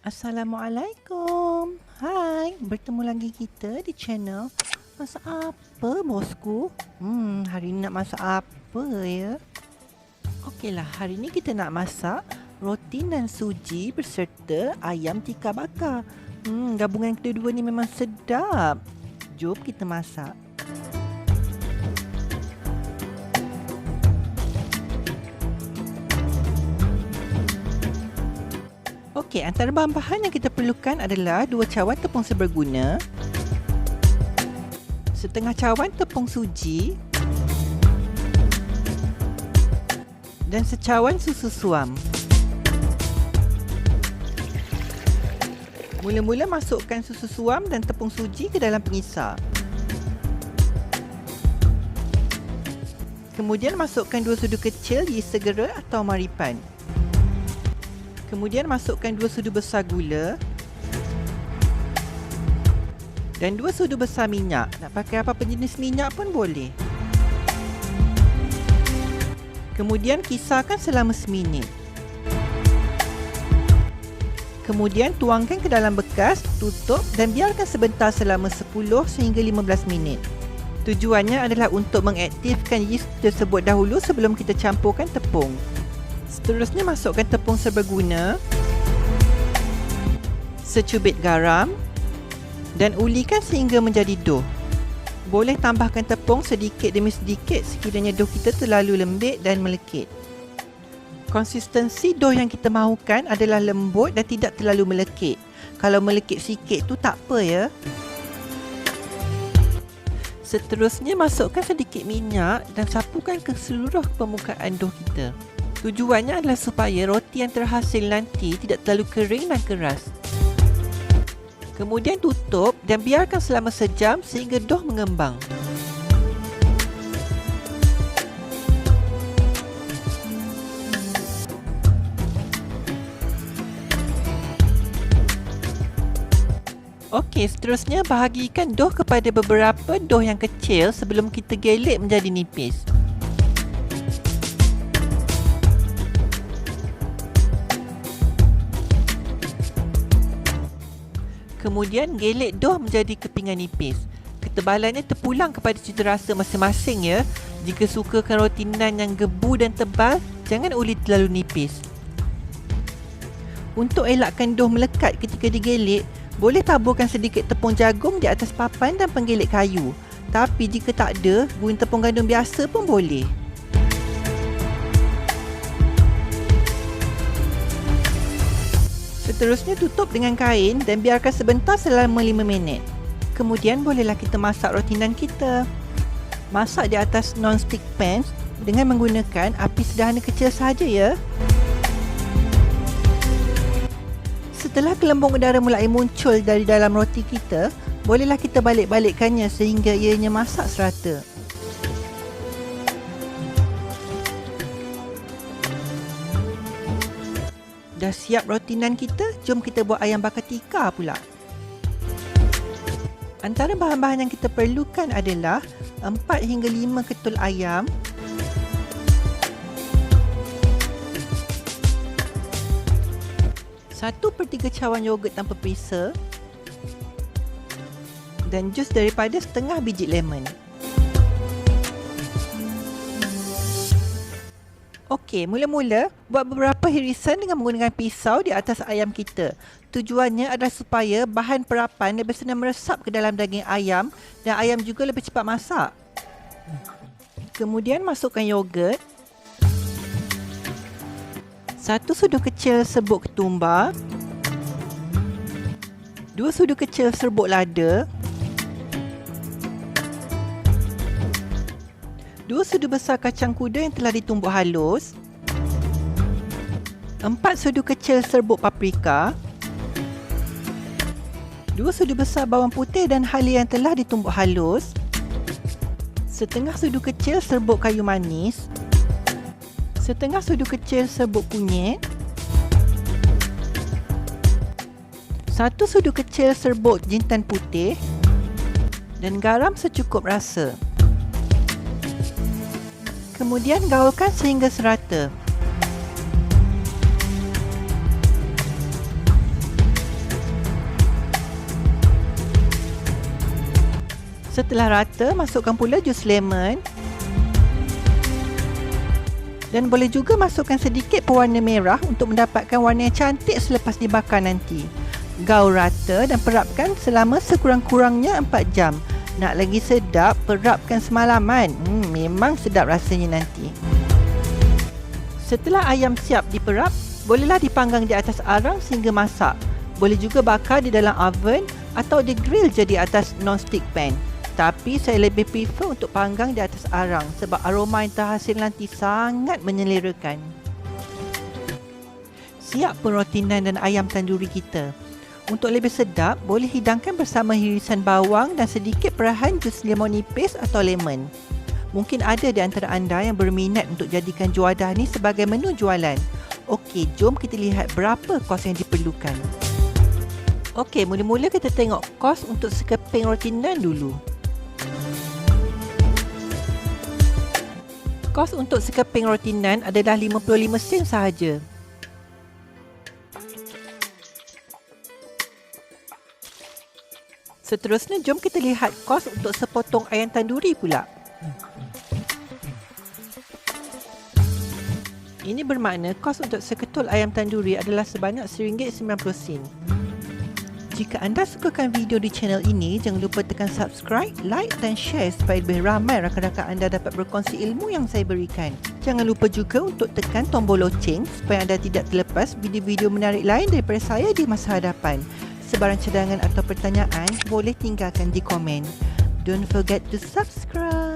Assalamualaikum. Hai, bertemu lagi kita di channel Masak apa bosku? Hari ni nak masak apa ya? Okeylah, hari ni kita nak masak Roti Nan Suji berserta Ayam Tikka Bakar. Gabungan kedua-dua ni memang sedap. Jom kita masak. Okey, antara bahan-bahan yang kita perlukan adalah 2 cawan tepung seberguna, setengah cawan tepung suji dan secawan susu suam. Mula-mula masukkan susu suam dan tepung suji ke dalam pengisar. Kemudian masukkan 2 sudu kecil yeast segera atau maripan. Kemudian masukkan 2 sudu besar gula dan 2 sudu besar minyak. Nak pakai apa-apa jenis minyak pun boleh. Kemudian kisarkan selama seminit. Kemudian tuangkan ke dalam bekas, tutup dan biarkan sebentar selama 10 sehingga 15 minit. Tujuannya adalah untuk mengaktifkan yeast tersebut dahulu sebelum kita campurkan tepung. Seterusnya masukkan tepung seberguna, secubit garam dan ulikan sehingga menjadi dough. Boleh tambahkan tepung sedikit demi sedikit sekiranya dough kita terlalu lembik dan melekit. Konsistensi dough yang kita mahukan adalah lembut dan tidak terlalu melekit. Kalau melekit sikit tu tak apa ya. Seterusnya masukkan sedikit minyak dan sapukan ke seluruh permukaan dough kita. Tujuannya adalah supaya roti yang terhasil nanti tidak terlalu kering dan keras. Kemudian tutup dan biarkan selama sejam sehingga dough mengembang. Okey, seterusnya bahagikan dough kepada beberapa dough yang kecil sebelum kita gelek menjadi nipis. Kemudian gelek dough menjadi kepingan nipis. Ketebalannya terpulang kepada citarasa masing-masing ya. Jika sukakan roti nan yang gebu dan tebal, jangan ulit terlalu nipis. Untuk elakkan dough melekat ketika digelek, boleh taburkan sedikit tepung jagung di atas papan dan penggelek kayu. Tapi jika tak ada, guna tepung gandum biasa pun boleh. Seterusnya tutup dengan kain dan biarkan sebentar selama 5 minit. Kemudian bolehlah kita masak roti nan kita. Masak di atas non-stick pan dengan menggunakan api sederhana kecil sahaja ya. Setelah gelembung udara mulai muncul dari dalam roti kita, bolehlah kita balik-balikkannya sehingga ianya masak serata. Dah siap roti nan kita, jom kita buat ayam bakar tikka pula. Antara bahan-bahan yang kita perlukan adalah 4 hingga 5 ketul ayam, 1/3 cawan yogurt tanpa perisa dan jus daripada setengah biji lemon. Okey, mula-mula buat beberapa hirisan dengan menggunakan pisau di atas ayam kita. Tujuannya adalah supaya bahan perapan lebih senang meresap ke dalam daging ayam dan ayam juga lebih cepat masak. Kemudian masukkan yogurt, 1 sudu kecil serbuk ketumbar, 2 sudu kecil serbuk lada, 2 sudu besar kacang kuda yang telah ditumbuk halus, 4 sudu kecil serbuk paprika, 2 sudu besar bawang putih dan halia yang telah ditumbuk halus, setengah sudu kecil serbuk kayu manis, setengah sudu kecil serbuk kunyit, 1 sudu kecil serbuk jintan putih dan garam secukup rasa. Kemudian gaulkan sehingga serata. Setelah rata, masukkan pula jus lemon. Dan boleh juga masukkan sedikit pewarna merah untuk mendapatkan warna yang cantik selepas dibakar nanti. Gaul rata dan perapkan selama sekurang-kurangnya 4 jam. Nak lagi sedap, perapkan semalaman. Memang sedap rasanya nanti. Setelah ayam siap diperap, bolehlah dipanggang di atas arang sehingga masak. Boleh juga bakar di dalam oven atau di-grill jadi atas non-stick pan. Tapi saya lebih prefer untuk panggang di atas arang sebab aroma yang terhasil nanti sangat menyelerakan. Siap pun roti nan dan ayam tandoori kita. Untuk lebih sedap, boleh hidangkan bersama irisan bawang dan sedikit perahan jus lemon nipis atau lemon. Mungkin ada di antara anda yang berminat untuk jadikan juadah ni sebagai menu jualan. Okey, jom kita lihat berapa kos yang diperlukan. Okey, mula-mula kita tengok kos untuk sekeping roti nan dulu. Kos untuk sekeping roti nan adalah 55 sen sahaja. Seterusnya, jom kita lihat kos untuk sepotong ayam tandoori pula. Ini bermakna kos untuk seketul ayam tandoori adalah sebanyak RM1.90. Jika anda sukakan video di channel ini, jangan lupa tekan subscribe, like dan share supaya lebih ramai rakan-rakan anda dapat berkongsi ilmu yang saya berikan. Jangan lupa juga untuk tekan tombol loceng supaya anda tidak terlepas video-video menarik lain daripada saya di masa hadapan. Sebarang cadangan atau pertanyaan boleh tinggalkan di komen. Don't forget to subscribe.